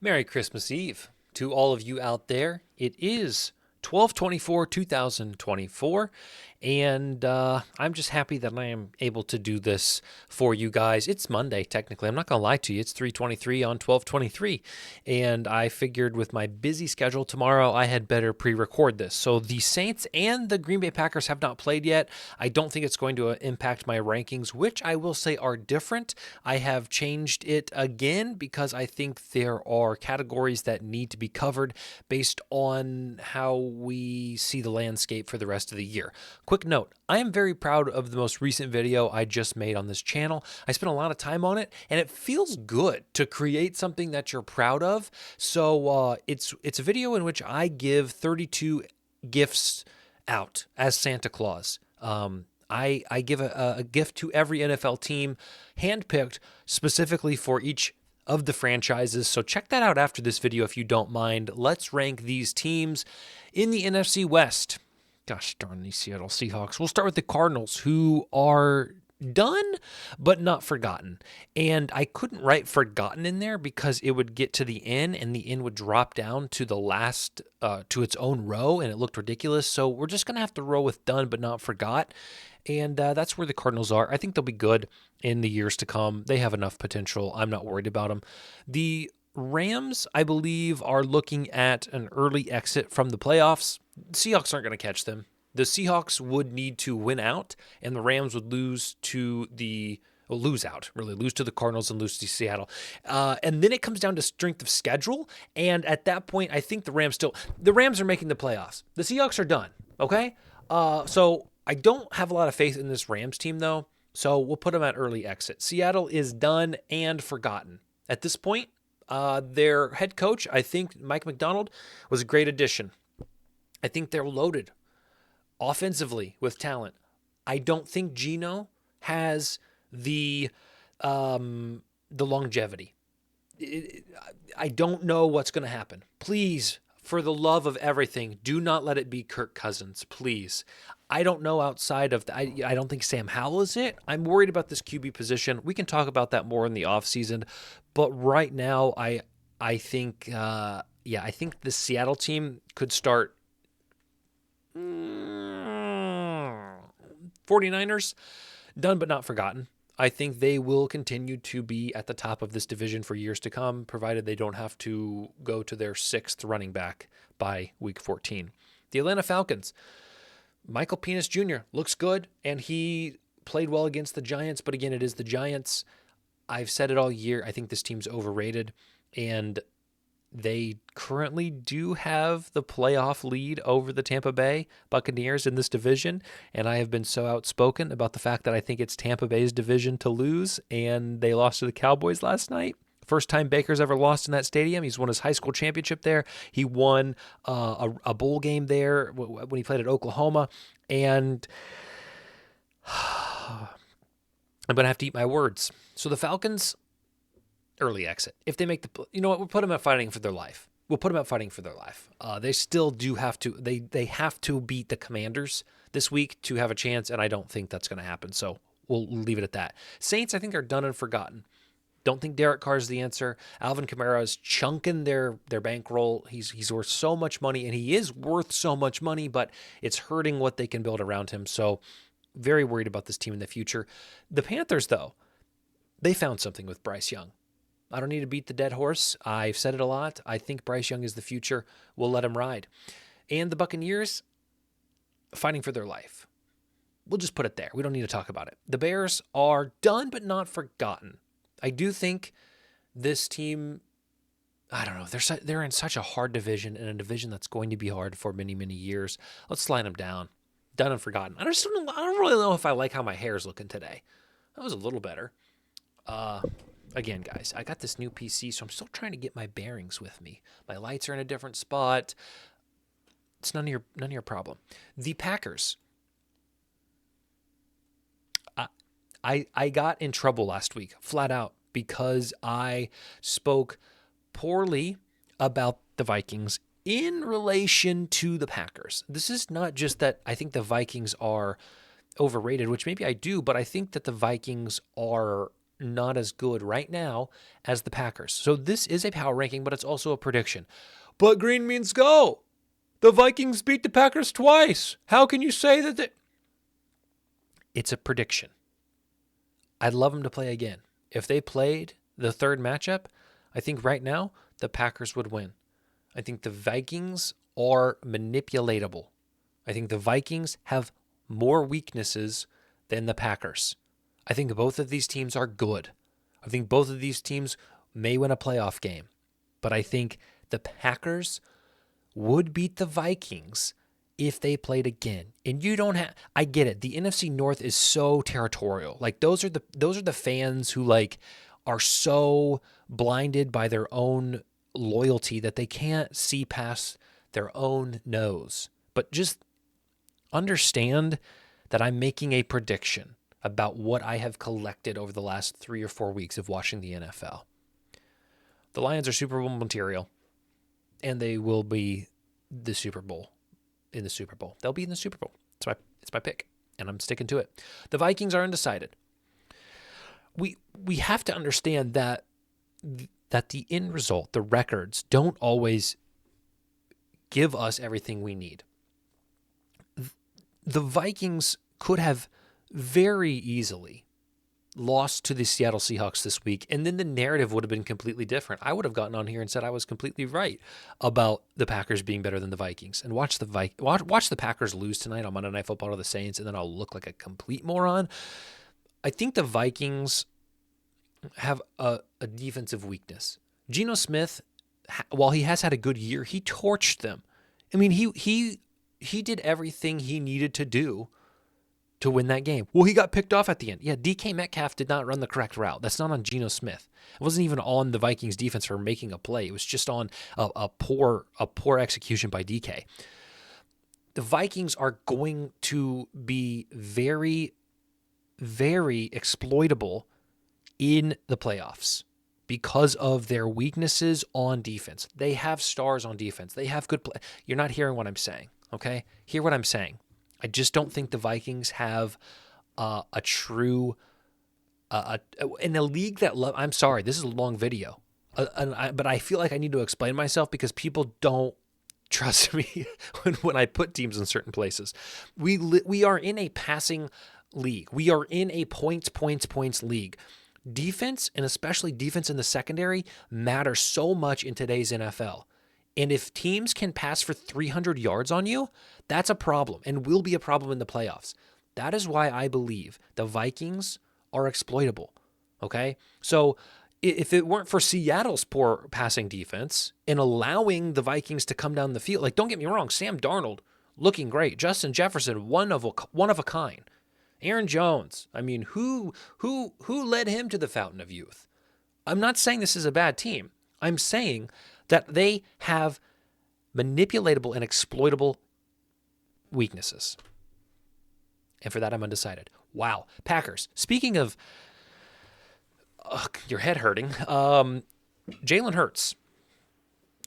Merry Christmas Eve to all of you out there. It is 12/24, 2024, and I'm just happy that I am able to do this for you guys. It's Monday, technically. I'm not going to lie to you. It's 3:23 on 12/23, and I figured with my busy schedule tomorrow, I had better pre-record this. So the Saints and the Green Bay Packers have not played yet. I don't think it's going to impact my rankings, which I will say are different. I have changed it again because I think there are categories that need to be covered based on how we see the landscape for the rest of the year. Quick note, I am very proud of the most recent video I just made on this channel. I spent a lot of time on it, and it feels good to create something that you're proud of. So it's a video in which I give 32 gifts out as Santa Claus. I give a gift to every NFL team, handpicked specifically for each of the franchises. So check that out after this video if you don't mind. Let's rank these teams in the NFC West. Gosh darn these Seattle Seahawks. We'll start with the Cardinals, who are done but not forgotten. And I couldn't write forgotten in there because it would get to the end and the end would drop down to the last to its own row, and it looked ridiculous. So we're just gonna have to roll with done but not forgot. And that's where the Cardinals are. I think they'll be good in the years to come. They have enough potential. I'm not worried about them. The Rams, I believe, are looking at an early exit from the playoffs. The Seahawks aren't going to catch them. The Seahawks would need to win out, and the Rams would lose to the lose to the Cardinals and lose to Seattle. And then it comes down to strength of schedule. And at that point, I think the Rams are making the playoffs. The Seahawks are done. Okay. So I don't have a lot of faith in this Rams team though. So we'll put them at early exit. Seattle is done and forgotten at this point. Their head coach, I think Mike McDonald, was a great addition. I think they're loaded offensively with talent. I don't think Geno has the longevity. I don't know what's going to happen. Please, for the love of everything, do not let it be Kirk Cousins, please. I don't know outside of I don't think Sam Howell is it. I'm worried about this QB position. We can talk about that more in the offseason. But right now, I think I think the Seattle team could start 49ers, done but not forgotten. I think they will continue to be at the top of this division for years to come, provided they don't have to go to their sixth running back by week 14. The Atlanta Falcons, Michael Penix Jr. looks good, and he played well against the Giants, but again, it is the Giants. I've said it all year. I think this team's overrated, and they currently do have the playoff lead over the Tampa Bay Buccaneers in this division, and I have been so outspoken about the fact that I think it's Tampa Bay's division to lose, and they lost to the Cowboys last night. First time Baker's ever lost in that stadium. He's won his high school championship there. He won a bowl game there when he played at Oklahoma, and I'm going to have to eat my words. So the Falcons, early exit. If they make we'll put them at fighting for their life. They still do have to, they have to beat the Commanders this week to have a chance, and I don't think that's going to happen. So we'll leave it at that. Saints, I think, are done and forgotten. Don't think Derek Carr is the answer. Alvin Kamara is chunking their bankroll. He's worth so much money, and he is worth so much money, but it's hurting what they can build around him. So very worried about this team in the future. The Panthers, though, they found something with Bryce Young. I don't need to beat the dead horse. I've said it a lot. I think Bryce Young is the future. We'll let him ride. And the Buccaneers, fighting for their life. We'll just put it there. We don't need to talk about it. The Bears are done but not forgotten. I do think this team, I don't know, they're in such a hard division, and a division that's going to be hard for many, many years. Let's slide them down. Done and forgotten. I don't really know if I like how my hair is looking today. That was a little better. Again, guys, I got this new PC, so I'm still trying to get my bearings with me. My lights are in a different spot. It's none of your problem. The Packers. I got in trouble last week, flat out, because I spoke poorly about the Vikings in relation to the Packers. This is not just that I think the Vikings are overrated, which maybe I do, but I think that the Vikings are not as good right now as the Packers. So this is a power ranking, but it's also a prediction. But green means go. The Vikings beat the Packers twice. How can you say that? It's a prediction. I'd love them to play again. If they played the third matchup, I think right now the Packers would win. I think the Vikings are manipulatable. I think the Vikings have more weaknesses than the Packers. I think both of these teams are good. I think both of these teams may win a playoff game. But I think the Packers would beat the Vikings if they played again. And you don't have, I get it. The NFC North is so territorial. Like those are the fans who like are so blinded by their own loyalty that they can't see past their own nose. But just understand that I'm making a prediction about what I have collected over the last 3 or 4 weeks of watching the NFL. The Lions are Super Bowl material, and they will be the Super Bowl. In the Super Bowl. They'll be in the Super Bowl. It's my pick, and I'm sticking to it. The Vikings are undecided. We have to understand that the end result, the records, don't always give us everything we need. The Vikings could have very easily lost to the Seattle Seahawks this week, and then the narrative would have been completely different. I would have gotten on here and said I was completely right about the Packers being better than the Vikings, and watch the Packers lose tonight on Monday Night Football to the Saints, and then I'll look like a complete moron. I think the Vikings have a defensive weakness. Geno Smith, while he has had a good year, he torched them. I mean, he did everything he needed to do to win that game. Well, he got picked off at the end. Yeah, DK Metcalf did not run the correct route. That's not on Geno Smith. It wasn't even on the Vikings defense for making a play. It was just on a poor execution by DK. The Vikings are going to be very, very exploitable in the playoffs because of their weaknesses on defense. They have stars on defense. They have good play. You're not hearing what I'm saying, okay? Hear what I'm saying. I just don't think the Vikings have a true in a league that I'm sorry, this is a long video, but I feel like I need to explain myself because people don't trust me when I put teams in certain places. We are in a passing league. We are in a points league. Defense, and especially defense in the secondary, matter so much in today's NFL. And if teams can pass for 300 yards on you, that's a problem and will be a problem in the playoffs. That is why I believe the Vikings are exploitable, okay? So if it weren't for Seattle's poor passing defense and allowing the Vikings to come down the field, like don't get me wrong, Sam Darnold looking great. Justin Jefferson, one of a kind. Aaron Jones, I mean, who led him to the fountain of youth? I'm not saying this is a bad team. I'm saying that they have manipulatable and exploitable weaknesses. And for that, I'm undecided. Wow. Packers. Speaking of your head hurting, Jalen Hurts.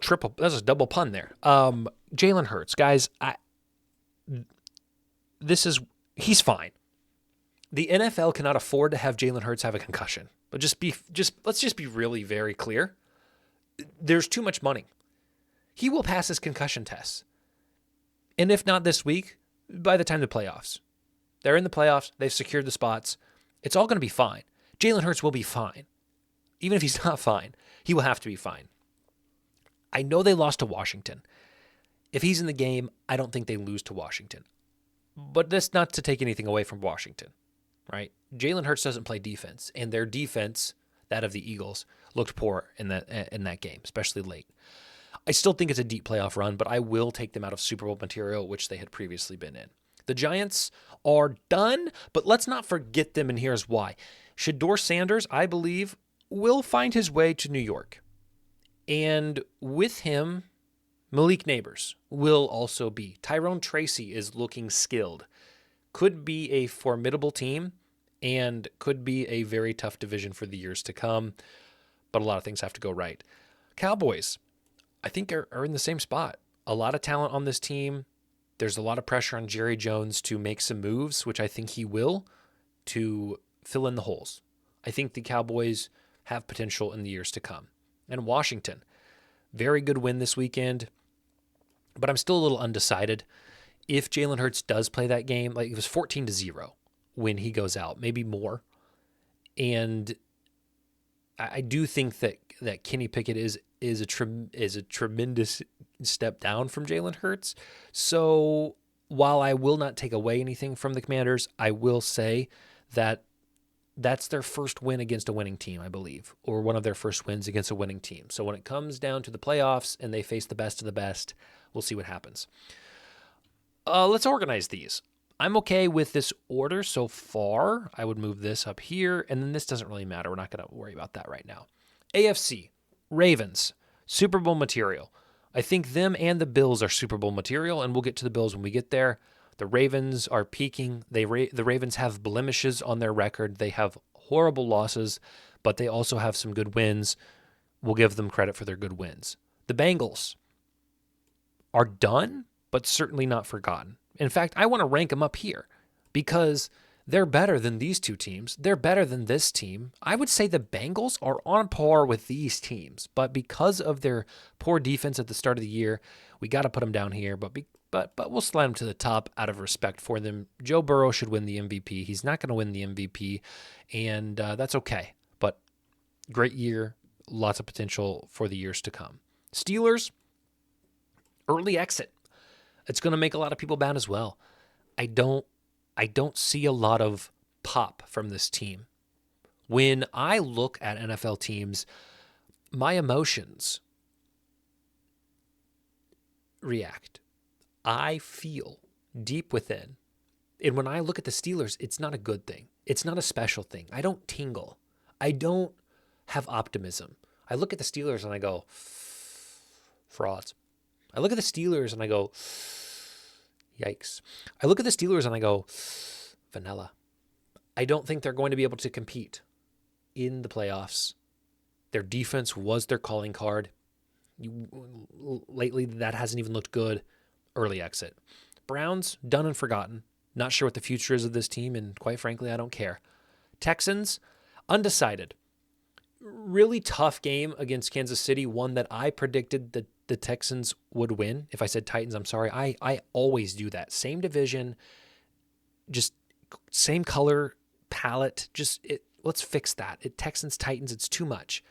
That's a double pun there. Jalen Hurts. Guys, he's fine. The NFL cannot afford to have Jalen Hurts have a concussion. But let's just be really very clear. There's too much money. He will pass his concussion tests. And if not this week, by the time the playoffs. They're in the playoffs. They've secured the spots. It's all going to be fine. Jalen Hurts will be fine. Even if he's not fine, he will have to be fine. I know they lost to Washington. If he's in the game, I don't think they lose to Washington. But that's not to take anything away from Washington, right? Jalen Hurts doesn't play defense, and their defense, that of the Eagles, looked poor in that game, especially late. I still think it's a deep playoff run, but I will take them out of Super Bowl material, which they had previously been in. The Giants are done, but let's not forget them, and here's why. Shedeur Sanders, I believe, will find his way to New York. And with him, Malik Neighbors will also be. Tyrone Tracy is looking skilled. Could be a formidable team and could be a very tough division for the years to come. But a lot of things have to go right. Cowboys, I think, are in the same spot. A lot of talent on this team. There's a lot of pressure on Jerry Jones to make some moves, which I think he will, to fill in the holes. I think the Cowboys have potential in the years to come. And Washington, very good win this weekend, but I'm still a little undecided. If Jalen Hurts does play that game, like it was 14-0 when he goes out, maybe more. And I do think that Kenny Pickett is a tremendous step down from Jalen Hurts. So while I will not take away anything from the Commanders, I will say that that's their first win against a winning team, I believe, or one of their first wins against a winning team. So when it comes down to the playoffs and they face the best of the best, we'll see what happens. Let's organize these. I'm okay with this order so far. I would move this up here, and then this doesn't really matter. We're not going to worry about that right now. AFC, Ravens, Super Bowl material. I think them and the Bills are Super Bowl material, and we'll get to the Bills when we get there. The Ravens are peaking. The Ravens have blemishes on their record. They have horrible losses, but they also have some good wins. We'll give them credit for their good wins. The Bengals are done, but certainly not forgotten. In fact, I want to rank them up here because they're better than these two teams. They're better than this team. I would say the Bengals are on par with these teams, but because of their poor defense at the start of the year, we got to put them down here, but we'll slide them to the top out of respect for them. Joe Burrow should win the MVP. He's not going to win the MVP, and that's okay. But great year, lots of potential for the years to come. Steelers, early exit. It's going to make a lot of people mad as well. I don't see a lot of pop from this team. When I look at NFL teams, my emotions react. I feel deep within. And when I look at the Steelers, it's not a good thing. It's not a special thing. I don't tingle. I don't have optimism. I look at the Steelers and I go, frauds. I look at the Steelers and I go, yikes. I look at the Steelers and I go, vanilla. I don't think they're going to be able to compete in the playoffs. Their defense was their calling card. Lately, that hasn't even looked good. Early exit. Browns, done and forgotten. Not sure what the future is of this team, and quite frankly, I don't care. Texans, undecided. Really tough game against Kansas City, one that I predicted that the Texans would win. If I said Titans, I'm sorry. I always do that. Same division, just same color palette. Let's fix that. Texans, Titans, it's too much.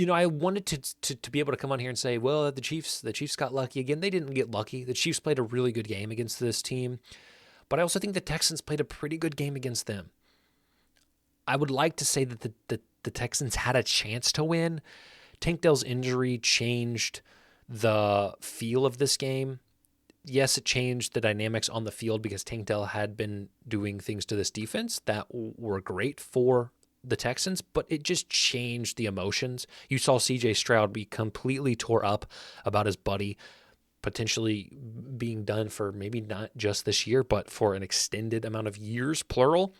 I wanted to be able to come on here and say, well, the Chiefs got lucky again. They didn't get lucky. The Chiefs played a really good game against this team, but I also think the Texans played a pretty good game against them. I would like to say that the Texans had a chance to win. Tank Dell's injury changed the feel of this game. Yes, it changed the dynamics on the field because Tank Dell had been doing things to this defense that were great for the Texans, but it just changed the emotions. You saw CJ Stroud be completely tore up about his buddy potentially being done for maybe not just this year, but for an extended amount of years, plural.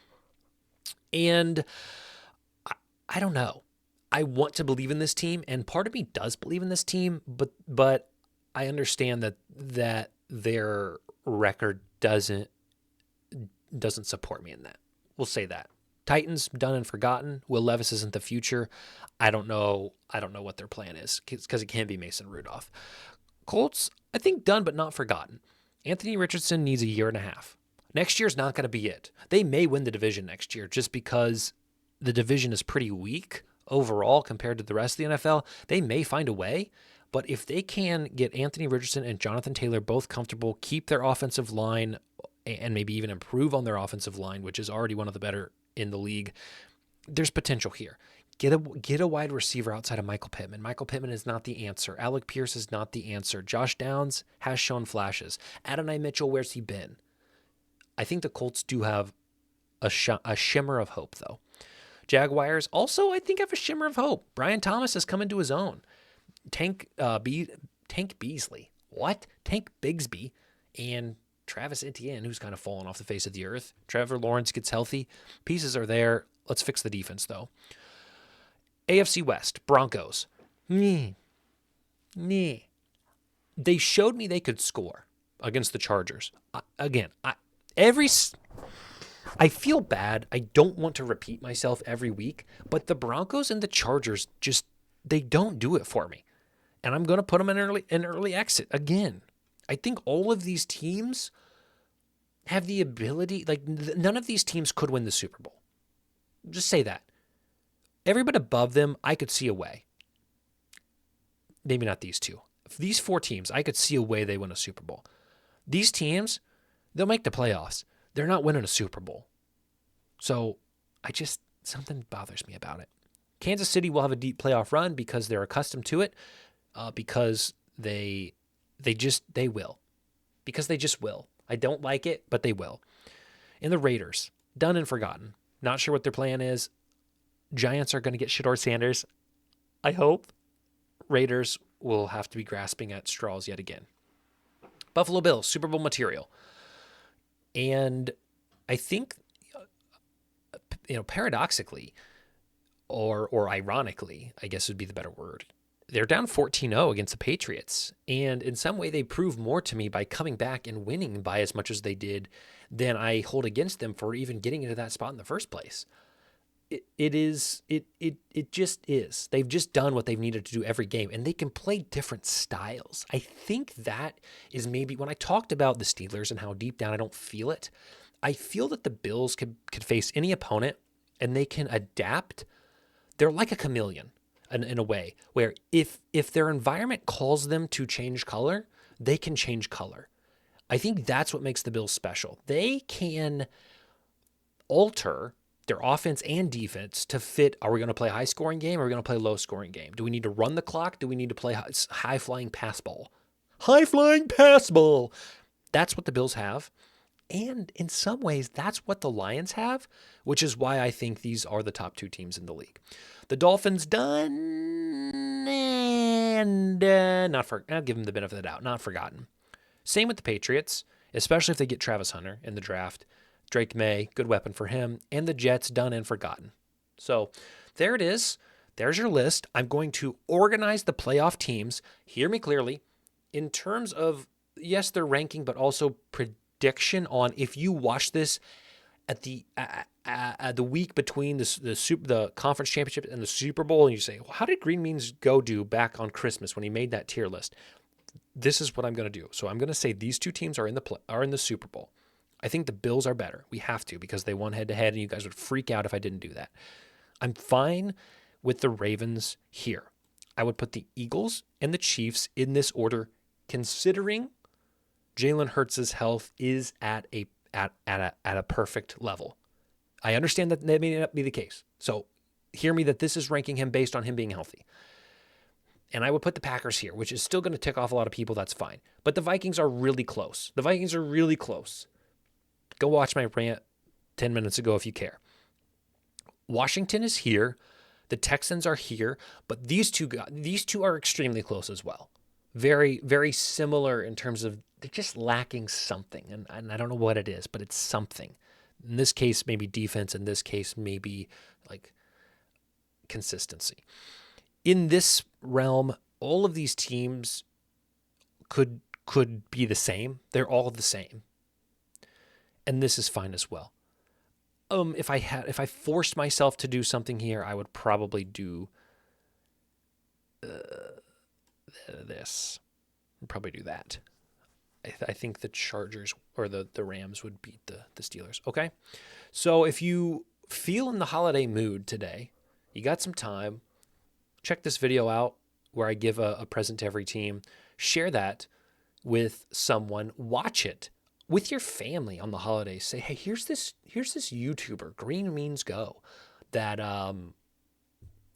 And I don't know. I want to believe in this team, and part of me does believe in this team, but I understand that their record doesn't support me in that. We'll say that. Titans, done and forgotten. Will Levis isn't the future. I don't know what their plan is because it can be Mason Rudolph. Colts, I think done but not forgotten. Anthony Richardson needs a year and a half. Next year's not going to be it. They may win the division next year just because the division is pretty weak overall compared to the rest of the NFL. They may find a way, but if they can get Anthony Richardson and Jonathan Taylor both comfortable, keep their offensive line, and maybe even improve on their offensive line, which is already one of the better in the league, there's potential here. Get a wide receiver outside of Michael Pittman. Michael Pittman is not the answer. Alec Pierce is not the answer. Josh Downs has shown flashes. Adonai Mitchell, where's he been? I think the Colts do have a shimmer of hope, though. Jaguars also, I think, have a shimmer of hope. Brian Thomas has come into his own. Tank Beasley. What? Tank Bigsby and Travis Etienne, who's kind of fallen off the face of the earth. Trevor Lawrence gets healthy. Pieces are there. Let's fix the defense, though. AFC West, Broncos. They showed me they could score against the Chargers. I feel bad. I don't want to repeat myself every week, but the Broncos and the Chargers just they don't do it for me. And I'm going to put them in early exit again. I think all of these teams have the ability, like none of these teams could win the Super Bowl. Just say that. Everybody above them, I could see a way. Maybe not these two. These four teams, I could see a way they win a Super Bowl. These teams, they'll make the playoffs. They're not winning a Super Bowl. So something bothers me about it. Kansas City will have a deep playoff run because they're accustomed to it, because they will. Because they just will. I don't like it, but they will. And the Raiders, done and forgotten. Not sure what their plan is. Giants are going to get Shedeur Sanders. I hope. Raiders will have to be grasping at straws yet again. Buffalo Bills, Super Bowl material. And I think, paradoxically, or ironically, I guess would be the better word, they're down 14-0 against the Patriots. And in some way, they prove more to me by coming back and winning by as much as they did than I hold against them for even getting into that spot in the first place. It just is. They've just done what they've needed to do every game, and they can play different styles. I think that is maybe when I talked about the Steelers and how deep down I don't feel it, I feel that the Bills could face any opponent and they can adapt. They're like a chameleon in a way where if their environment calls them to change color, they can change color. I think that's what makes the Bills special. They can alter their offense and defense to fit. Are we going to play a high-scoring game or are we going to play a low-scoring game? Do we need to run the clock? Do we need to play high-flying pass ball? High-flying pass ball! That's what the Bills have. And in some ways, that's what the Lions have, which is why I think these are the top two teams in the league. The Dolphins done, and I'll give them the benefit of the doubt, not forgotten. Same with the Patriots, especially if they get Travis Hunter in the draft. Drake May, good weapon for him, and the Jets done and forgotten. So there it is. There's your list. I'm going to organize the playoff teams, hear me clearly, in terms of, yes, their ranking, but also prediction on if you watch this at the week between the conference championship and the Super Bowl, and you say, well, how did Green Beans go do back on Christmas when he made that tier list? This is what I'm going to do. So I'm going to say these two teams are in the Super Bowl. I think the Bills are better. We have to because they won head-to-head, and you guys would freak out if I didn't do that. I'm fine with the Ravens here. I would put the Eagles and the Chiefs in this order, considering Jalen Hurts' health is at a perfect level. I understand that may not be the case. So hear me that this is ranking him based on him being healthy. And I would put the Packers here, which is still going to tick off a lot of people. That's fine. But the Vikings are really close. Go watch my rant 10 minutes ago if you care. Washington is here. The Texans are here. But these two are extremely close as well. Very, very similar in terms of they're just lacking something. And I don't know what it is, but it's something. In this case, maybe defense. In this case, maybe like consistency. In this realm, all of these teams could be the same. They're all the same. And this is fine as well. If I forced myself to do something here, I would probably do this. I'd probably do that. I think the Chargers or the Rams would beat the Steelers. Okay? So if you feel in the holiday mood today, you got some time, check this video out where I give a present to every team. Share that with someone. Watch it with your family on the holidays. Say, hey, here's this YouTuber, Green Means Go, that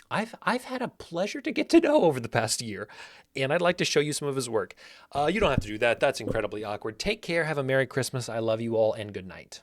I've had a pleasure to get to know over the past year, and I'd like to show you some of his work. You don't have to do that. That's incredibly awkward. Take care. Have a Merry Christmas. I love you all, and good night.